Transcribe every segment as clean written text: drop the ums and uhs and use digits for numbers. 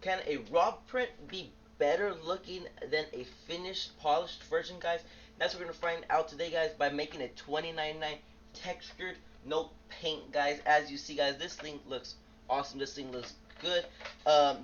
Can a raw print be better looking than a finished, polished version, guys? That's what we're gonna find out today, guys, by making a 2099 textured, no paint, guys. As you see, guys, this thing looks awesome. This thing looks good.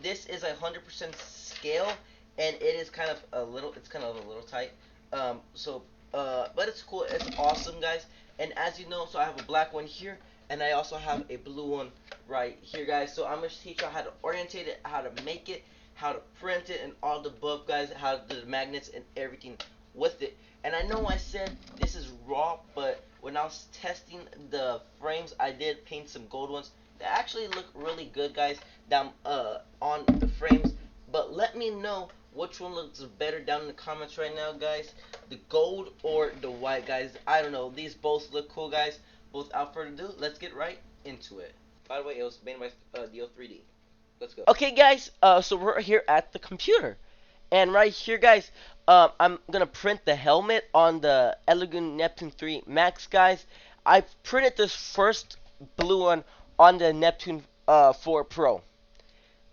This is 100% scale, and it is kind of a little. It's kind of a little tight. But it's cool. It's awesome, guys. And as you know, so I have a black one here, and I also have a blue one right here, guys. So I'm going to teach you how to orientate it, how to make it, how to print it, and all the above, guys, how to do the magnets and everything with it. And I know I said this is raw, but when I was testing the frames, I did paint some gold ones that actually look really good, guys, down on the frames. But let me know which one looks better down in the comments right now, guys. The gold or the white, guys. I don't know. These both look cool, guys. Both out further ado, let's get right into it. By the way, it was made by DO3D. Let's go. Okay, guys. So we're here at the computer, and right here, guys, I'm gonna print the helmet on the Eveolution Neptune 3 Max, guys. I printed this first blue one on the Neptune 4 Pro.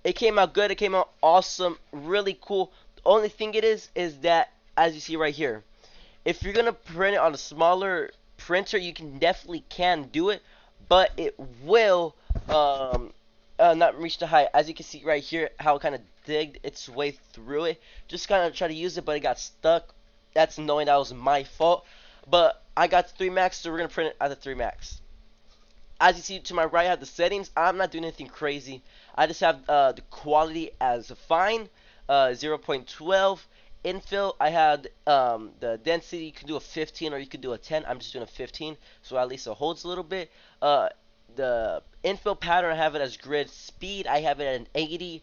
It came out good. It came out awesome. Really cool. The only thing it is that, as you see right here, if you're gonna print it on a smaller printer, you can do it, but it will not reach the height. As you can see right here, how it kind of digged its way through it. Just kind of try to use it, but it got stuck. That's annoying. That was my fault. But I got the 3 Max, so we're gonna print it at the 3 Max. As you see to my right, I have the settings. I'm not doing anything crazy. I just have the quality as fine, 0.12. Infill, I had the density. You can do a 15 or you could do a 10. I'm just doing a 15, so at least it holds a little bit. The infill pattern, I have it as grid. Speed, I have it at an 80,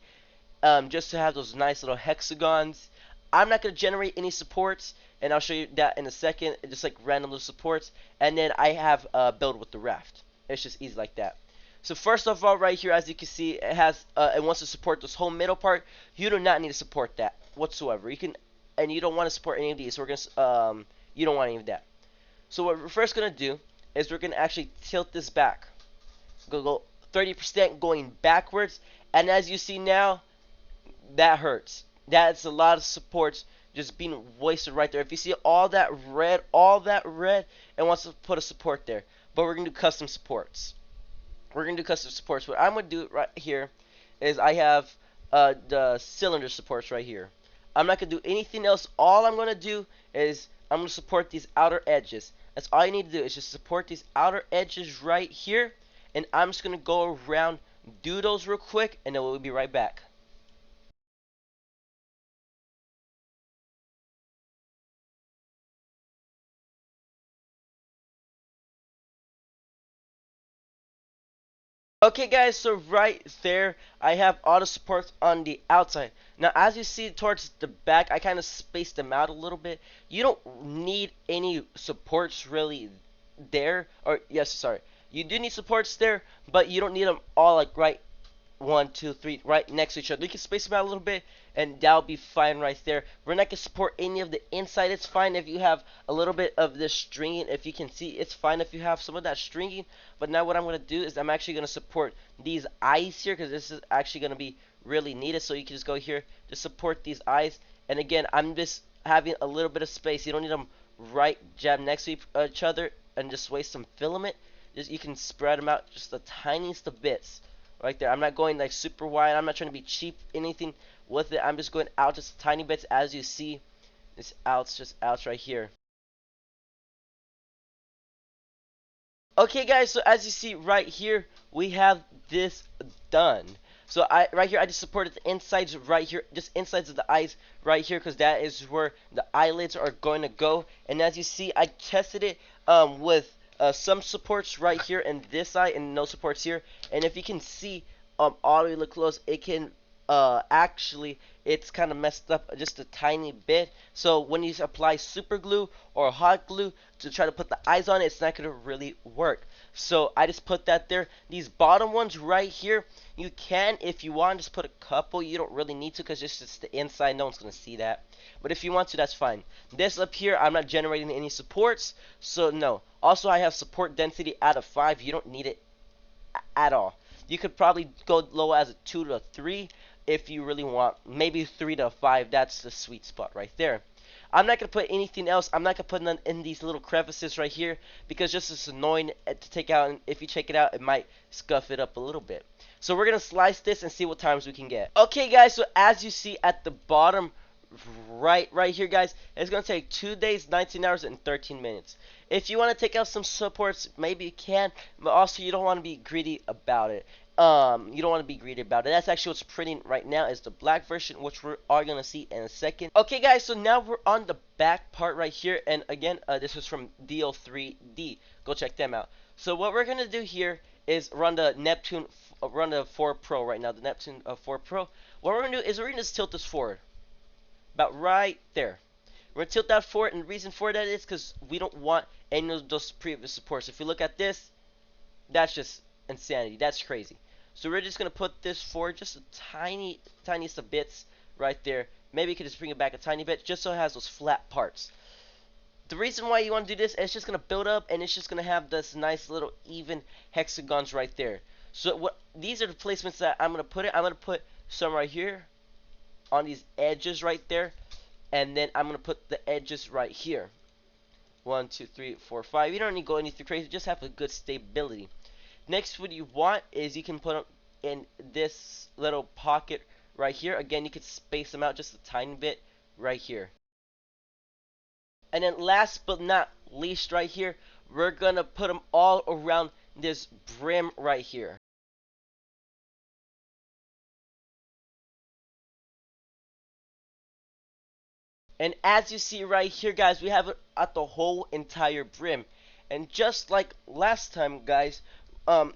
just to have those nice little hexagons. I'm not going to generate any supports, and I'll show you that in a second, just like random little supports. And then I have build with the raft. It's just easy like that. So first of all, right here, as you can see, it wants to support this whole middle part. You do not need to support that whatsoever. And you don't want to support any of these. So we're gonna, you don't want any of that. So what we're first gonna do is we're gonna actually tilt this back. Go 30% going backwards, and as you see now, that hurts. That's a lot of supports just being wasted right there. If you see all that red, it wants to put a support there. But we're gonna do custom supports. What I'm gonna do right here is I have the cylinder supports right here. I'm not gonna do anything else. All I'm gonna do is I'm gonna support these outer edges. That's all you need to do is just support these outer edges right here, and I'm just gonna go around, do those real quick, and then we'll be right back. Okay, guys, so right there, I have all the supports on the outside. Now, as you see towards the back, I kind of spaced them out a little bit. You don't need any supports really there. Or, yes, sorry. You do need supports there, but you don't need them all like right 1, 2, 3 right next to each other. You can space them out a little bit, and that'll be fine right there. We're not gonna support any of the inside. It's fine if you have a little bit of this stringing. If you can see, it's fine if you have some of that stringing. But now what I'm gonna do is I'm actually gonna support these eyes here, because this is actually gonna be really needed. So you can just go here to support these eyes. And again, I'm just having a little bit of space. You don't need them right jab next to each other and just waste some filament. Just, you can spread them out just the tiniest of bits right there. I'm not going like super wide. I'm not trying to be cheap anything with it. I'm just going out just tiny bits. As you see, this outs, just outs right here. Okay, guys, so as you see right here, we have this done. So right here, I just supported the insides right here, just insides of the eyes right here, because that is where the eyelids are going to go. And as you see, I tested it with some supports right here and this eye, and no supports here. And if you can see, all the way look close, it can actually, it's kind of messed up just a tiny bit. So when you apply super glue or hot glue to try to put the eyes on it, it's not gonna really work. So I just put that there. These bottom ones right here, you can, if you want, just put a couple. You don't really need to, because it's just the inside. No one's gonna see that. But if you want to, that's fine. This up here, I'm not generating any supports, so no. Also, I have support density out of 5. You don't need it at all. You could probably go low as a 2 to a 3 if you really want. Maybe 3 to 5. That's the sweet spot right there. I'm not gonna put anything else. I'm not gonna put none in these little crevices right here because just it's annoying to take out. And if you take it out, it might scuff it up a little bit. So we're gonna slice this and see what times we can get. Okay, guys. So as you see at the bottom, right here, guys, it's gonna take 2 days, 19 hours, and 13 minutes. If you want to take out some supports, maybe you can, but also you don't want to be greedy about it. You don't want to be greedy about it. That's actually what's printing right now is the black version, which we are gonna see in a second. Okay, guys, so now we're on the back part right here, and again, this is from DO3D. Go check them out. So what we're gonna do here is run the Neptune, run the 4 Pro right now, the Neptune 4 Pro. What we're gonna do is we're gonna just tilt this forward, about right there. We're gonna tilt that forward, and the reason for that is because we don't want any of those previous supports. If you look at this, that's just insanity. That's crazy. So we're just gonna put this forward just a tiniest of bits right there. Maybe you could just bring it back a tiny bit just so it has those flat parts. The reason why you want to do this is it's just gonna build up and it's just gonna have this nice little even hexagons right there. So what these are the placements that I'm gonna put it. I'm gonna put some right here on these edges right there, and then I'm gonna put the edges right here. 1, 2, 3, 4, 5. You don't need to go anything crazy. Just have a good stability. Next, what you want is you can put them in this little pocket right here. Again, you can space them out just a tiny bit right here. And then last but not least right here, we're going to put them all around this brim right here. And as you see right here, guys, we have it at the whole entire brim. And just like last time, guys,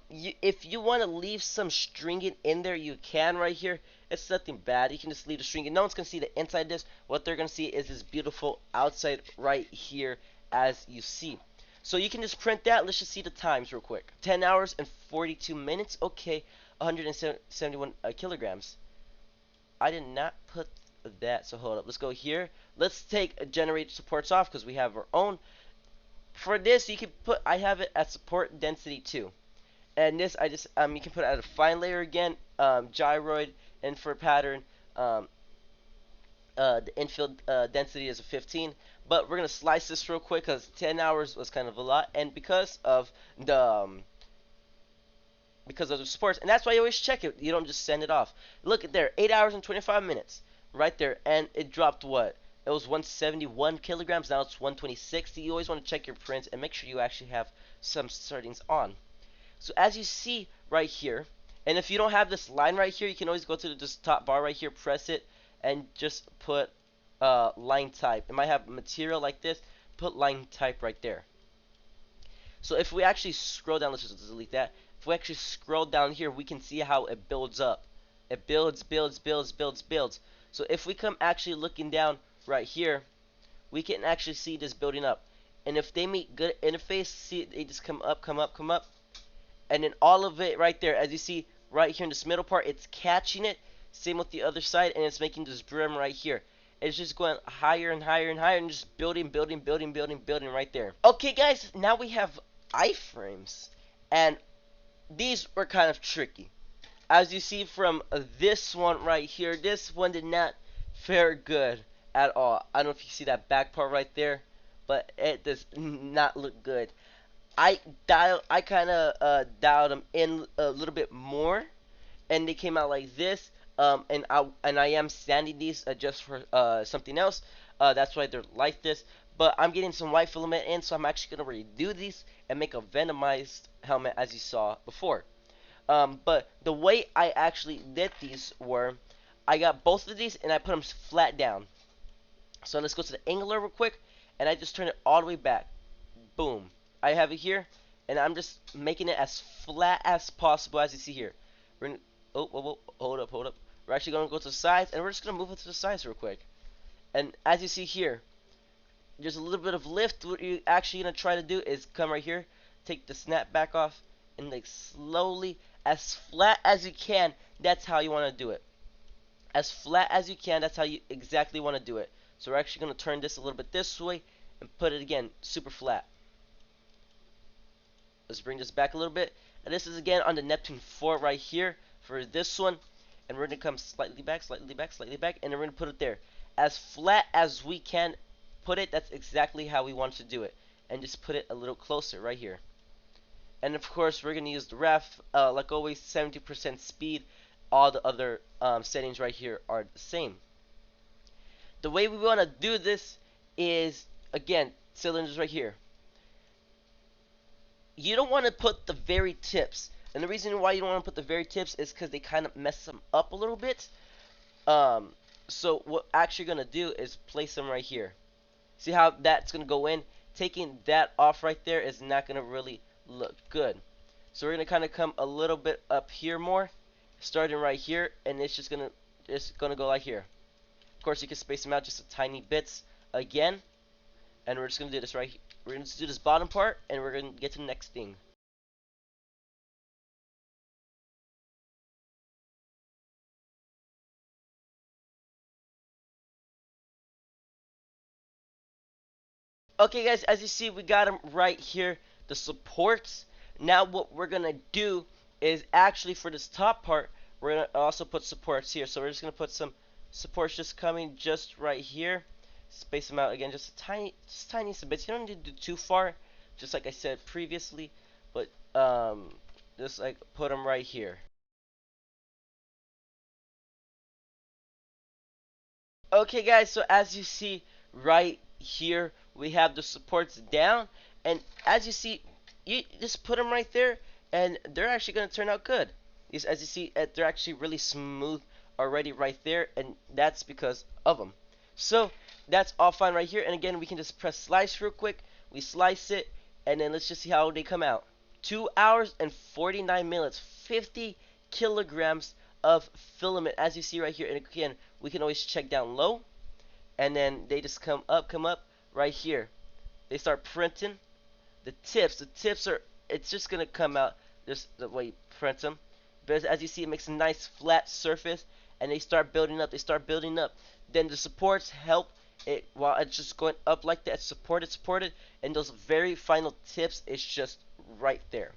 if you want to leave some stringing in there, you can right here. It's nothing bad. You can just leave the stringing. No one's going to see the inside of this. What they're going to see is this beautiful outside right here as you see. So you can just print that. Let's just see the times real quick. 10 hours and 42 minutes. Okay, 171 kilograms. I did not put that, so hold up. Let's go here. Let's take generate supports off because we have our own. For this, you can put, I have it at support density 2. And this, you can put it at a fine layer again, gyroid, and for pattern, the infield density is a 15. But we're going to slice this real quick because 10 hours was kind of a lot. And because of the supports, and that's why you always check it. You don't just send it off. Look at there, 8 hours and 25 minutes. Right there, and it dropped what? It was 171 kilograms. Now it's 126. So you always want to check your prints and make sure you actually have some settings on. So as you see right here, and if you don't have this line right here, you can always go to this top bar right here, press it, and just put line type. It might have material like this. Put line type right there. So if we actually scroll down, let's just delete that. If we actually scroll down here, we can see how it builds up. It builds. So if we come actually looking down right here, we can actually see this building up. And if they meet good interface, see they just come up. And then all of it right there, as you see right here in this middle part, it's catching it. Same with the other side, and it's making this brim right here. It's just going higher and higher and higher and just building right there. Okay, guys, now we have iframes. And these were kind of tricky. As you see from this one right here, this one did not fare good at all. I don't know if you see that back part right there, but it does not look good. I kind of dialed them in a little bit more, and they came out like this. And I am sanding these just for something else. That's why they're like this. But I'm getting some white filament in, so I'm actually gonna redo these and make a venomized helmet, as you saw before. But the way I actually did these were, I got both of these and I put them flat down. So let's go to the angular real quick, and I just turn it all the way back. Boom. I have it here, and I'm just making it as flat as possible, as you see here. We're gonna, hold up. We're actually gonna go to the sides, and we're just gonna move it to the sides real quick. And as you see here, there's a little bit of lift. What you're actually gonna try to do is come right here, take the snap back off, and like slowly, as flat as you can. That's how you want to do it. As flat as you can. That's how you exactly want to do it. So we're actually going to turn this a little bit this way and put it again super flat. Let's bring this back a little bit. And this is again on the Neptune 4 right here for this one. and we're gonna come slightly back, slightly back, slightly back, and then we're gonna put it there. As flat as we can put it, that's exactly how we want to do it. And just put it a little closer right here. And of course, we're gonna use the ref, like always, 70% speed. All the other settings right here are the same. The way we want to do this is, again, cylinders right here. You don't want to put the very tips. And the reason why you don't want to put the very tips is because they kind of mess them up a little bit. So what I'm actually going to do is place them right here. See how that's going to go in? Taking that off right there is not going to really look good. So we're going to kind of come a little bit up here more, starting right here, and it's just going to go like here. Of course, you can space them out just a tiny bits again, and we're just going to do this right here. We're going to do this bottom part, and we're going to get to the next thing. Okay, guys, as you see, we got them right here, the supports. Now what we're going to do is actually for this top part, we're going to also put supports here. So we're just going to put some supports just coming just right here. Space them out again, just tiny some bits. You don't need to do too far, just like I said previously, but just like put them right here. Okay, guys, so as you see right here, we have the supports down, and as you see, you just put them right there, and they're actually going to turn out good. As you see, they're actually really smooth already right there, and that's because of them. So that's all fine right here, and again, we can just press slice real quick. We slice it, and then let's just see how they come out. 2 hours and 49 minutes, 50 kilograms of filament, as you see right here. And again, we can always check down low, and then they just come up right here. They start printing the tips. The tips are, it's just gonna come out just the way you print them. But as you see, it makes a nice flat surface, and they start building up. They start building up. Then the supports help it while it's just going up like that. Supported, and those very final tips is just right there.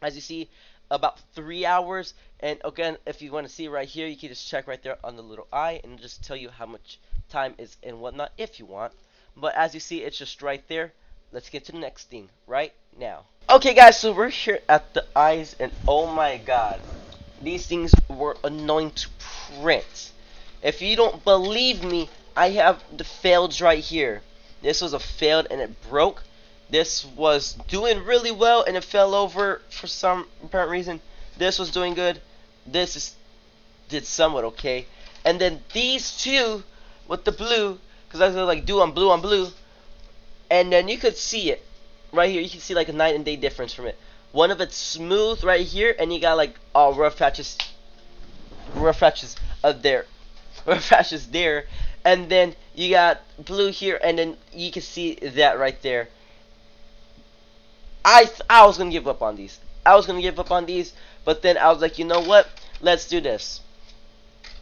As you see, about 3 hours. And again, if you want to see right here, you can just check right there on the little eye and just tell you how much time is and whatnot if you want. But as you see, it's just right there. Let's get to the next thing right now. Okay, guys, so we're here at the eyes, and oh my god, these things were annoying to print. If you don't believe me, I have the faileds right here. This was a failed and it broke. This was doing really well and it fell over for some apparent reason. This was doing good. Did somewhat okay. And then these two with the blue, because I was like do on blue, and then you could see it right here. You can see like a night and day difference from it. One of it's smooth right here, and you got like all rough patches of there, rough patches there, and then you got blue here, and then you can see that right there. I was gonna give up on these. But then I was like, you know what? Let's do this.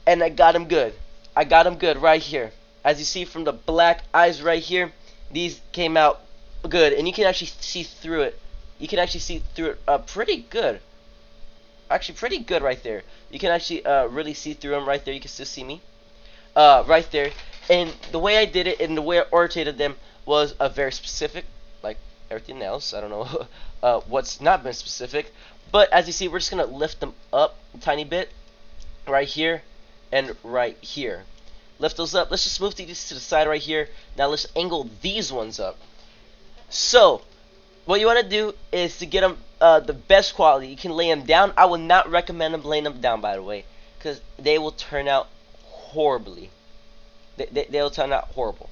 And I got them good. Right here. As you see from the black eyes right here, these came out good, and you can actually see through it. Pretty good. Actually, pretty good right there. You can actually really see through them right there. You can still see me right there. And the way I did it and the way I orientated them was very specific, like everything else. I don't know what's not been specific, but as you see, we're just gonna lift them up a tiny bit right here and right here. Lift those up. Let's just move these to the side right here. Now let's angle these ones up. So what you want to do is to get them the best quality. You can lay them down. I would not recommend laying them down, by the way, because they will turn out horribly. They'll turn out horrible.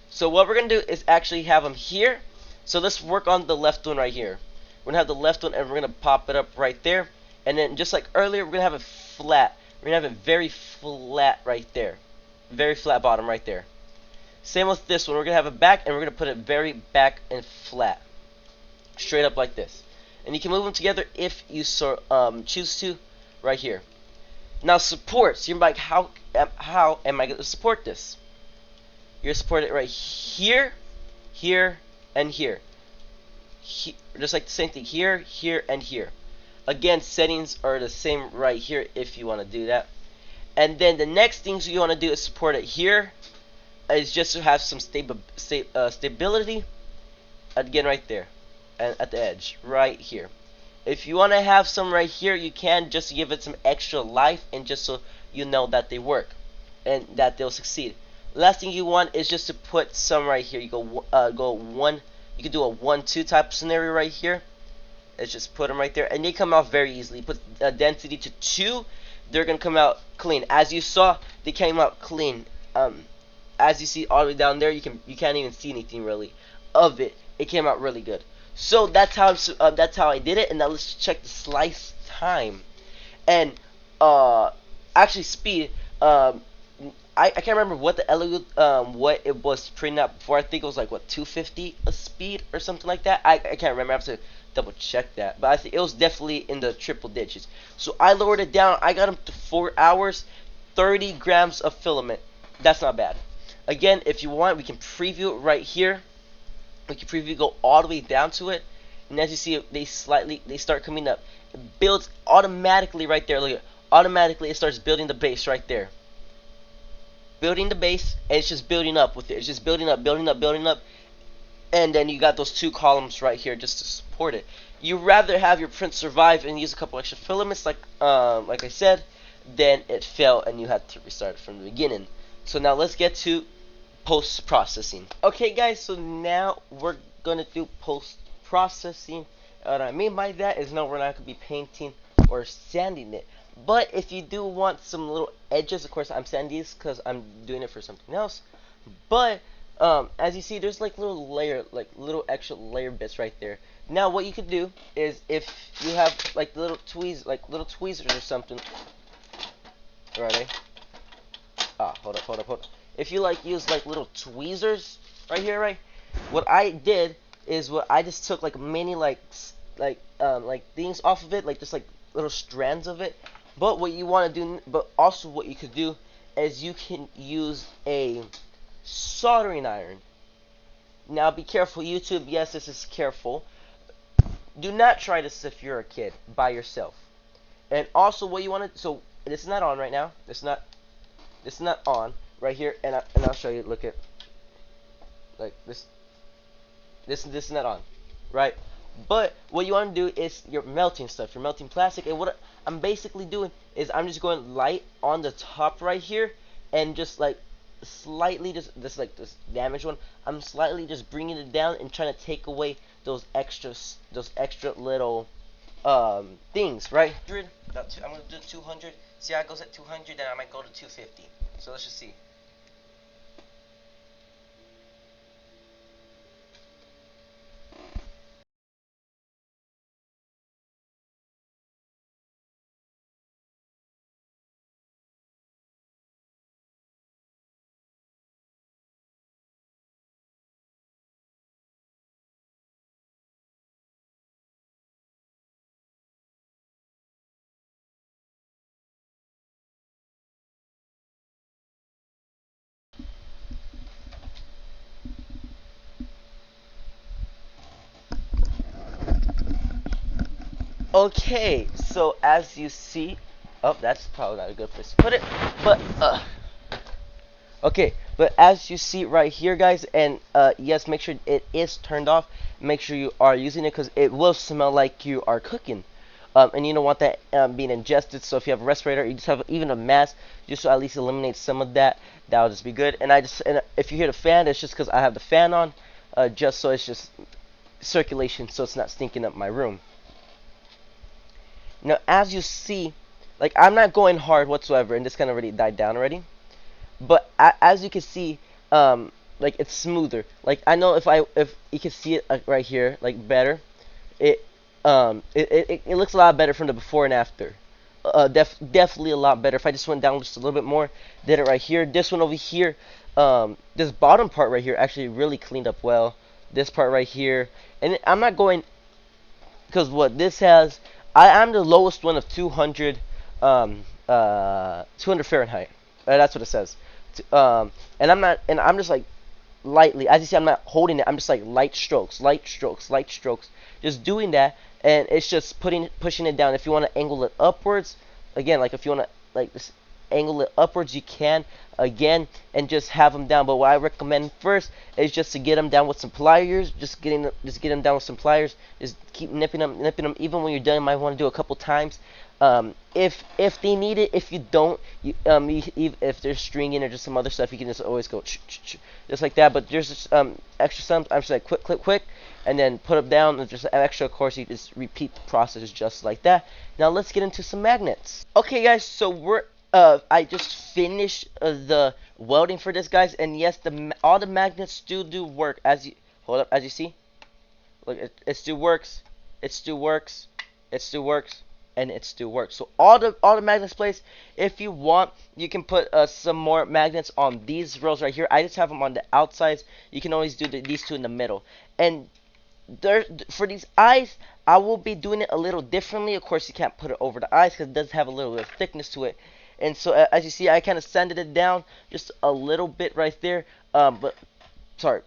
So what we're going to do is actually have them here. So let's work on the left one right here. We're going to have the left one, and we're going to pop it up right there. And then just like earlier, we're going to have it flat. We're going to have it very flat right there. Very flat bottom right there. Same with this one. We're going to have it back, and we're going to put it very back and flat. Straight up like this. And you can move them together if you choose to right here. Now supports. You're like, how am I going to support this? You're going to support it right here, here, and here. Just like the same thing here, here, and here. Again, settings are the same right here if you want to do that. And then the next things you want to do is support it here. Is just to have some stability. Again, right there, and at the edge, right here. If you want to have some right here, you can just give it some extra life, and just so you know that they work and that they'll succeed. Last thing you want is just to put some right here. You go one. You can do a 1-2 type of scenario right here. Let's just put them right there, and they come out very easily. Put density to 2, they're gonna come out clean. As you saw, they came out clean. As you see all the way down there, you can't even see anything really of it. It came out really good. So that's how I did it. And now let's check the slice time and actually speed. I can't remember what the what it was printing out before. I think it was like what 250 a speed or something like that. I can't remember. I have to double check that, but I think it was definitely in the triple digits. So I lowered it down. I got them to 4 hours, 30 grams of filament. That's not bad. Again, if you want, we can preview it right here. We can preview, go all the way down to it, and as you see, they start coming up. It builds automatically right there. Look at it. Automatically, it starts building the base right there. Building the base, and it's just building up with it. It's just building up, building up, building up, and then you got those 2 columns right here just to support it. You rather have your print survive and use a couple extra filaments, like I said, than it fail and you had to restart it from the beginning. So now let's get to post-processing. Okay guys, so now we're gonna do post-processing. What I mean by that is, no, we're not gonna be painting or sanding it. But if you do want some little edges, of course I'm sanding these because I'm doing it for something else. But as you see, there's like little extra layer bits right there. Now what you could do is, if you have like little tweezers or something. Ready? Hold up. If you use like little tweezers right here, right? What I did is, I just took like many like things off of it, like just like little strands of it. But what you want to do, but also what you could do is you can use a soldering iron. Now be careful, YouTube. Yes, this is careful. Do not try this if you're a kid by yourself. And also what you want to, so this is not on right now. This is not on right here, and I'll show you. Look at like this is not on, right? But what you want to do is you're melting stuff. You're melting plastic, and what I'm basically doing is I'm just going light on the top right here, and just like slightly just this damaged one. I'm slightly just bringing it down and trying to take away those extra little things, right? I'm gonna do 200. See how it goes at 200, then I might go to 250. So let's just see. Okay, so as you see, oh, that's probably not a good place to put it, but okay, but as you see right here, guys, and yes, make sure it is turned off. Make sure you are using it, because it will smell like you are cooking, and you don't want that being ingested. So if you have a respirator, you just have even a mask, just to at least eliminate some of that. That'll just be good. And if you hear the fan, it's just because I have the fan on, just so it's just circulation, so it's not stinking up my room. Now, as you see, like, I'm not going hard whatsoever, and this kind of already died down already. But as you can see, like, it's smoother. Like, I know if you can see it right here, like, better, it looks a lot better from the before and after. Definitely a lot better. If I just went down just a little bit more, did it right here. This one over here, this bottom part right here actually really cleaned up well. This part right here, and I'm not going, because what this has, I'm the lowest one of 200 Fahrenheit. That's what it says. And I'm not, and I'm just like lightly. As you see, I'm not holding it. I'm just like light strokes, light strokes, light strokes. Just doing that, and it's just pushing it down. If you want to angle it upwards, again, like if you want to like this angle it upwards, you can again, and just have them down. But what I recommend first is just to get them down with some pliers. Just get them down with some pliers. Just keep nipping them. Even when you're done, you might want to do a couple times. If they need it, if you don't, if there's stringing or just some other stuff, you can just always go just like that. But there's just extra some. I'm just like quick, and then put them down. And just extra, of course, you just repeat the process just like that. Now let's get into some magnets. Okay, guys, so I just finished the welding for this, guys, and yes, all the magnets still do work. As you hold up, as you see, look, it still works. It still works. It still works. And it still works. So all the magnets placed. If you want, you can put some more magnets on these rows right here. I just have them on the outsides. You can always do these two in the middle. And for these eyes, I will be doing it a little differently. Of course, you can't put it over the eyes because it does have a little bit of thickness to it. And so as you see, I kind of sanded it down just a little bit right there. But sorry.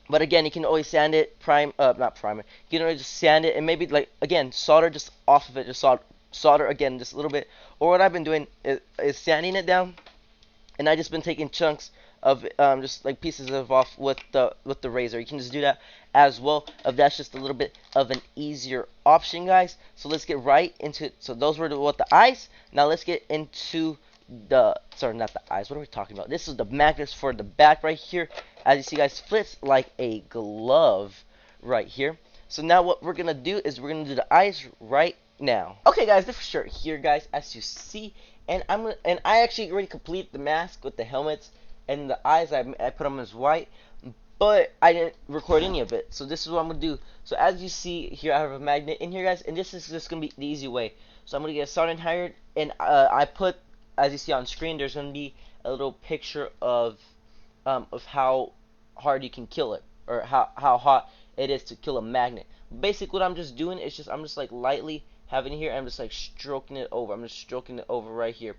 But again, you can always sand it, not prime it. You can always just sand it and maybe like again solder just off of it, just solder again just a little bit. Or what I've been doing is sanding it down, and I just been taking chunks of just like pieces of off with the razor. You can just do that as well if that's just a little bit of an easier option, guys. So let's get right into it. So those were what the eyes. Now let's get into sorry, not the eyes. What are we talking about? This is the magnets for the back right here. As you see, guys, fits like a glove right here. So now what we're gonna do is we're gonna do the eyes right now. Okay, guys, this shirt here, guys, as you see, and I actually already completed the mask with the helmets and the eyes. I put them as white, but I didn't record any of it. So this is what I'm gonna do. So as you see here, I have a magnet in here, guys, and this is just gonna be the easy way. So I'm gonna get a soldering iron, and I put, as you see on screen, there's gonna be a little picture of how hard you can kill it, or how hot it is to kill a magnet. Basically, what I'm just doing is I'm just like lightly having it here. I'm just like stroking it over. I'm just stroking it over right here,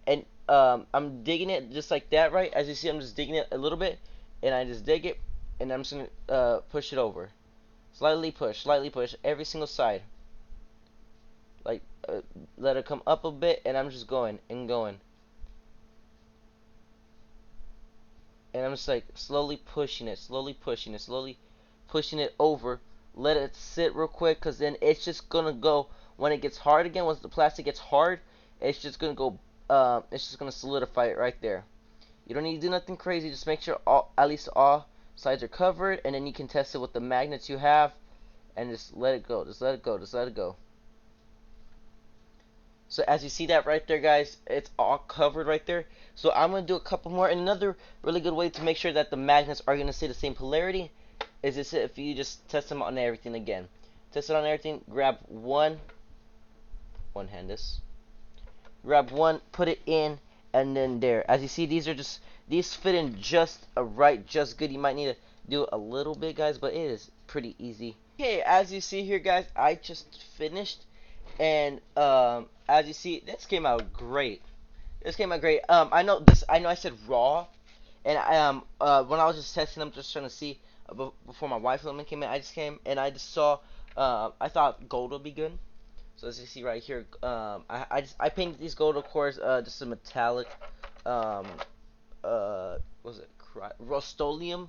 and I'm digging it just like that, right? As you see, I'm just digging it a little bit, and I just dig it, and I'm just gonna push it over, slightly push every single side, like let it come up a bit, and I'm just going and going. And I'm just like slowly pushing it over. Let it sit real quick, because then it's just gonna go when it gets hard again. Once the plastic gets hard, it's just gonna go. It's just gonna solidify it right there. You don't need to do nothing crazy. Just make sure at least all sides are covered, and then you can test it with the magnets you have, and just let it go. Just let it go. Just let it go. So as you see that right there, guys, it's all covered right there. So I'm going to do a couple more. And another really good way to make sure that the magnets are going to stay the same polarity is this: if you just test them on everything again. Test it on everything. Grab one hand this. Grab one, put it in, and then there. As you see, these fit in just right, just good. You might need to do it a little bit, guys, but it is pretty easy. Okay, as you see here, guys, I just finished. And as you see, this came out great. I know I said raw, and when I was just testing, I'm just trying to see before my wife came in. I just came and I just saw. I thought gold would be good. So as you see right here, I painted these gold, of course, just a metallic. What was it? Rust-Oleum,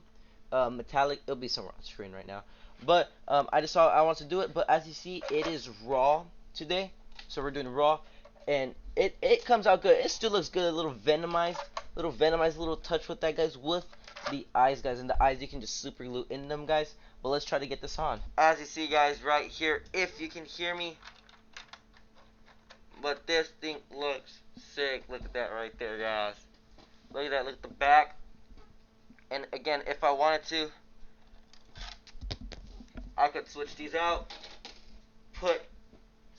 metallic. It'll be somewhere on screen right now. But I just saw I want to do it. But as you see, it is raw today, so we're doing raw, and it comes out good. It still looks good. A little venomized, little touch with that, guys, with the eyes, guys. And the eyes, you can just super glue in them, guys. But let's try to get this on. As you see, guys, right here, if you can hear me, but this thing looks sick. Look at that right there, guys. Look at that. Look at the back. And again, if I wanted to, I could switch these out, put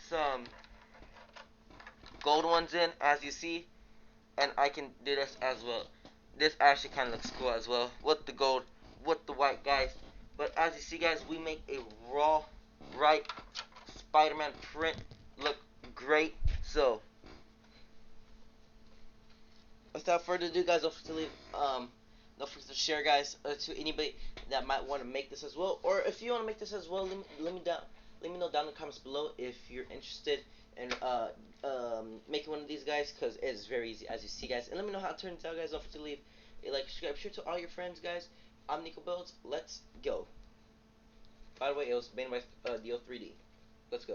some gold ones in, as you see, and I can do this as well. This actually kind of looks cool as well, with the gold, with the white, guys. But as you see, guys, we make a raw, right Spider-Man print look great. So without further ado, guys, hopefully Don't forget to share, guys, to anybody that might want to make this as well. Or if you want to make this as well, let me know down in the comments below if you're interested in making one of these guys, because it's very easy, as you see, guys. And let me know how it turns out, guys. Don't forget to leave a like, subscribe, share to all your friends, guys. I'm Nico Builds. Let's go. By the way, it was made by DO3D. Let's go.